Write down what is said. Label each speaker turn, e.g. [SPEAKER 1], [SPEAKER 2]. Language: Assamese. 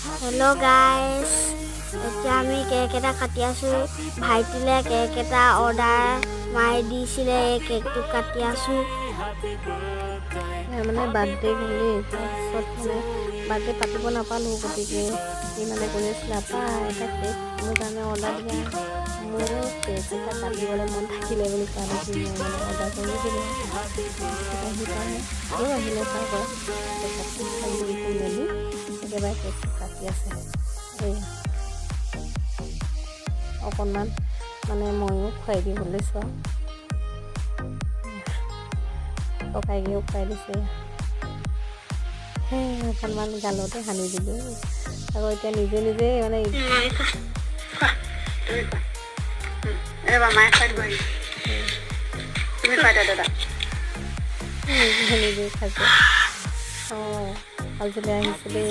[SPEAKER 1] হেল্ল' গাইজ, এতিয়া আমি কেক এটা কাটি আছোঁ। ভাইটিলে কেক এটা অৰ্ডাৰ মাৰি দিছিলে, এই কেকটো কাটি আছোঁ।
[SPEAKER 2] মানে বাৰ্থডে গ'লেই, তাৰপিছত মানে বাৰ্থডে পাতিব নাপালোঁ, গতিকে সি মানে কৈ আছিলে আপা এটা কেক মোৰ কাৰণে অৰ্ডাৰ দিয়া। মোৰ কেক এটা কাটিবলৈ মন থাকিলে বুলি কোৱা দেখি মই মানে অৰ্ডাৰ কৰি দিলোঁ। আহি পালে আৰু আহিলে তাৰ পৰা কেক কাটি মেলি একেবাৰে কেকটো কাটি আছে। এই অকণমান মানে ময়ো খুৱাই দিবলৈ লৈছোঁ আৰু ককাইকেও খুৱাই দিছে। সেই অকণমান গালতে সানি দিলোঁ আকৌ এতিয়া নিজে নিজে মানে নিজে খাইছে। অঁ আজিলৈ আহিছে দেই।